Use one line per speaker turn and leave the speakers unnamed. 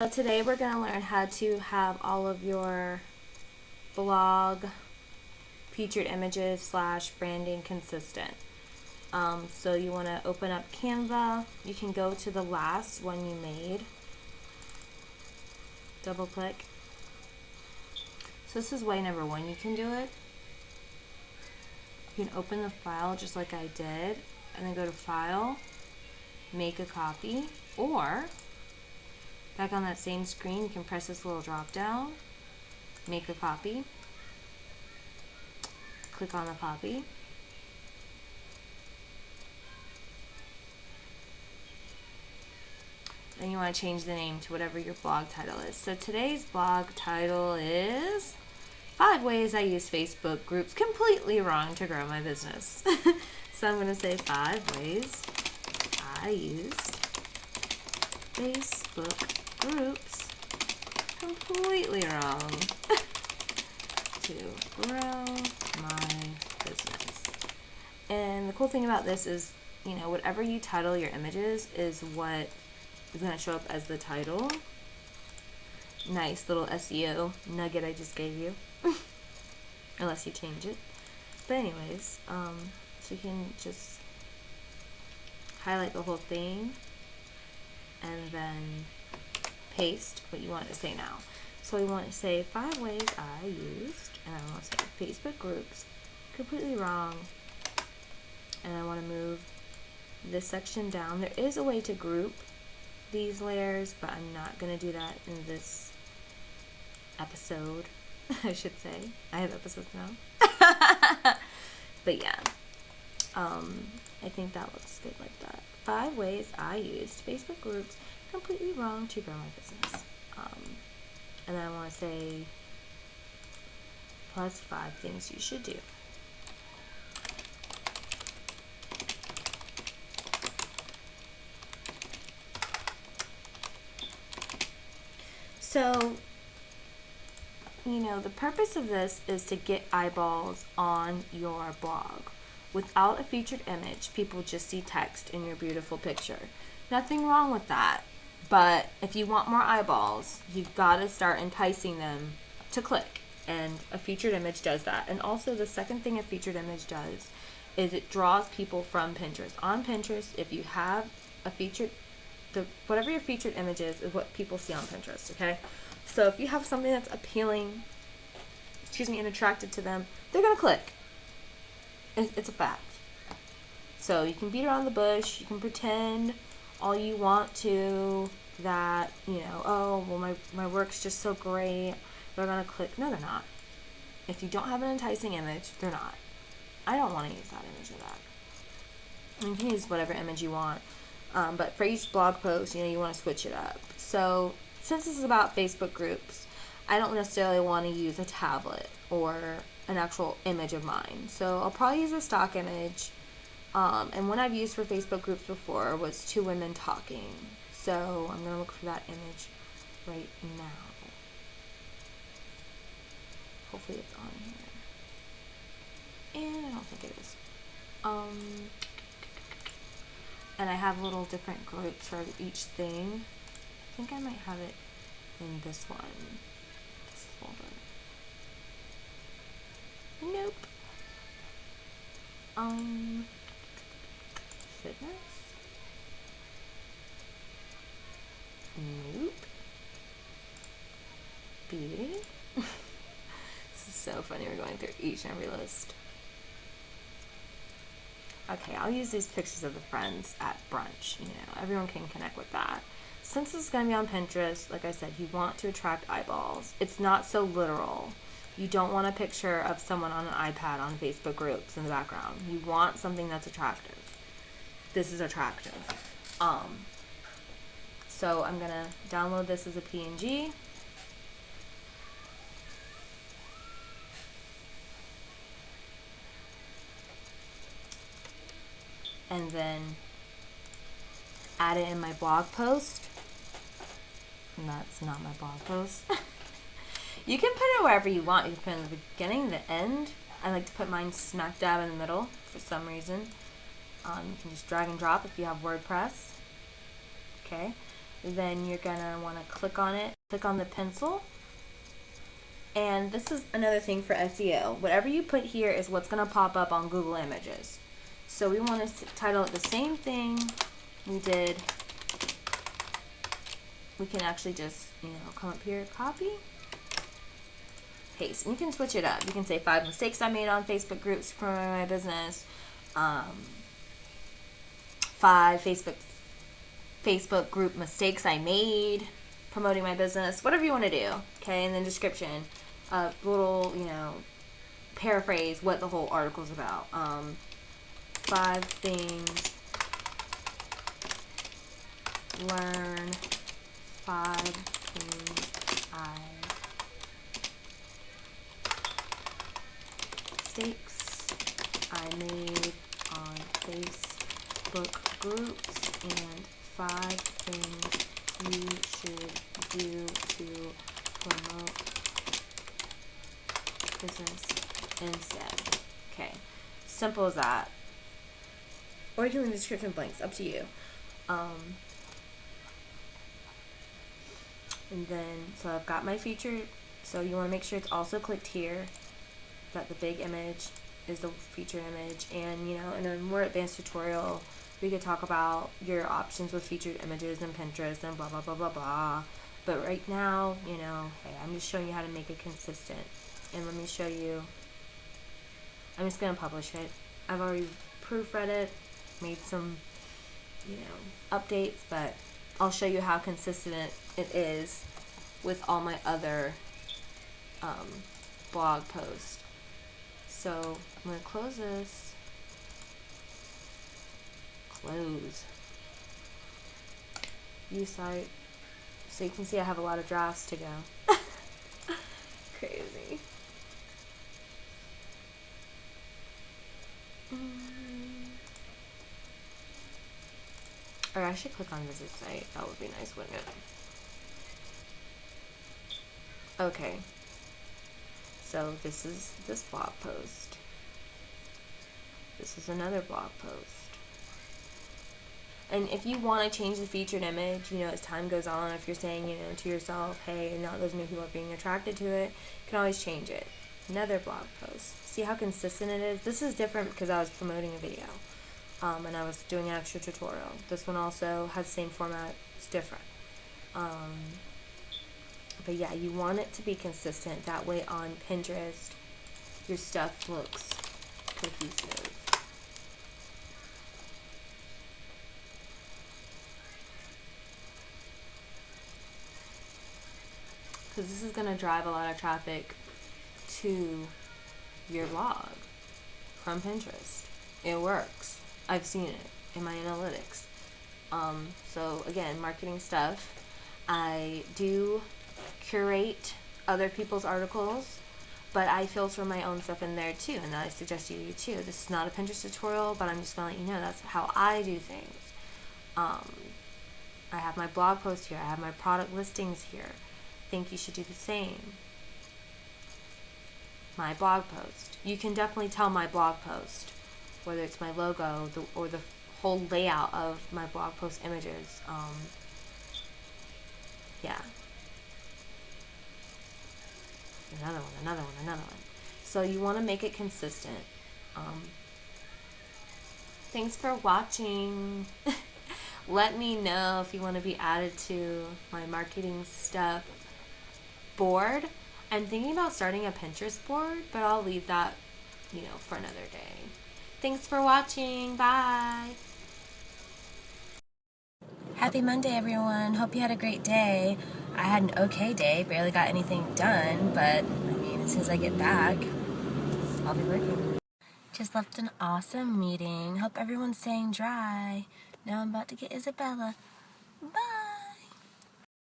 So today we're going to learn how to have all of your blog featured images slash branding consistent. So you want to open up Canva. You can go to the last one you made. Double click. So this is way number one. You can do it. You can open the file just like I did and then go to File, Make a Copy, or back on that same screen, you can press this little drop down, make a copy, click on the copy, then you want to change the name to whatever your blog title is. So today's blog title is 5 Ways I Use Facebook Groups Completely Wrong to Grow My Business. So I'm going to say 5 ways I use Facebook groups completely wrong to grow my business. And the cool thing about this is, you know, whatever you title your images is what is going to show up as the title. Nice little SEO nugget I just gave you. Unless you change it. But anyways, so you can just highlight the whole thing and then paste what you want to say now. So we want to say 5 ways I used, and I want to say Facebook groups completely wrong, and I want to move this section down. There is a way to group these layers, but I'm not going to do that in this episode. I should say I have episodes now. But yeah, I think that looks good like that. 5 ways I used Facebook groups completely wrong to grow my business. And then I want to say plus 5 things you should do. So, you know, the purpose of this is to get eyeballs on your blog. Without a featured image, people just see text in your beautiful picture. Nothing wrong with that. But if you want more eyeballs, you've got to start enticing them to click. And a featured image does that. And also the second thing a featured image does is it draws people from Pinterest. On Pinterest, if you have a featured, whatever your featured image is what people see on Pinterest, okay? So if you have something that's appealing, and attractive to them, they're going to click. It's a fact. So you can beat around the bush, you can pretend all you want to that, you know, oh, well, my work's just so great, they're going to click. No, they're not. If you don't have an enticing image, they're not. I don't want to use that image or that. You can use whatever image you want. But for each blog post, you know, you want to switch it up. So since this is about Facebook groups, I don't necessarily want to use a tablet or an actual image of mine. So I'll probably use a stock image. And one I've used for Facebook groups before was 2 women talking. So I'm going to look for that image right now. Hopefully it's on here. And I don't think it is. And I have little different groups for each thing. I think I might have it in this one. This folder. Nope. Fitness? Nope. Beauty? This is so funny, we're going through each and every list. Okay, I'll use these pictures of the friends at brunch. You know, everyone can connect with that. Since this is going to be on Pinterest, like I said, you want to attract eyeballs. It's not so literal. You don't want a picture of someone on an iPad on Facebook groups in the background. You want something that's attractive. This is attractive. So I'm going to download this as a PNG. And then add it in my blog post. And that's not my blog post. You can put it wherever you want. You can put it in the beginning, the end. I like to put mine smack dab in the middle for some reason. You can just drag and drop if you have WordPress. Okay. then you're gonna want to click on it, click on the pencil. And this is another thing for SEO. Whatever you put here is what's gonna pop up on Google Images. So we want to title it the same thing we did. We can actually just, come up here, copy, paste. And you can switch it up. You can say 5 mistakes I made on Facebook groups promoting my business. 5 Facebook group mistakes I made promoting my business. Whatever you want to do. Okay, and then description. A little, paraphrase what the whole article's about. 5 things learn. 5 things mistakes I made on Facebook groups, and 5 things you should do to promote business instead. Okay, simple as that. Or you can leave the description blanks, up to you. And then, so I've got my featured, so you want to make sure it's also clicked here, that the big image is the featured image. And, in a more advanced tutorial, we could talk about your options with featured images and Pinterest and blah, blah, blah, blah, blah. But right now, hey, I'm just showing you how to make it consistent. And let me show you, I'm just going to publish it. I've already proofread it, made some, updates, but I'll show you how consistent it is with all my other blog posts. So I'm going to close this. Close. View site. So you can see I have a lot of drafts to go. Crazy. Or I should click on visit site. That would be nice, wouldn't it? Okay. So this is this blog post. This is another blog post. And if you want to change the featured image, as time goes on, if you're saying, to yourself, hey, not those new people are being attracted to it, you can always change it. Another blog post. See how consistent it is? This is different because I was promoting a video. And I was doing an extra tutorial. This one also has the same format. It's different. But yeah, you want it to be consistent. That way on Pinterest, your stuff looks cohesive. Because this is going to drive a lot of traffic to your blog from Pinterest. It works. I've seen it in my analytics. So again, marketing stuff. I do curate other people's articles, but I filter my own stuff in there too, and I suggest you do too. This is not a Pinterest tutorial, but I'm just gonna let you know that's how I do things. I have my blog post here. I have my product listings here. I think you should do the same. My blog post. You can definitely tell my blog post, whether it's my logo or the whole layout of my blog post images. Yeah. Another one. So you want to make it consistent. Thanks for watching. Let me know if you want to be added to my marketing stuff board. I'm thinking about starting a Pinterest board, but I'll leave that, for another day. Thanks for watching. Bye. Happy Monday, everyone. Hope you had a great day. I had an okay day. Barely got anything done, but as soon as I get back, I'll be working. Just left an awesome meeting. Hope everyone's staying dry. Now I'm about to get Isabella. Bye.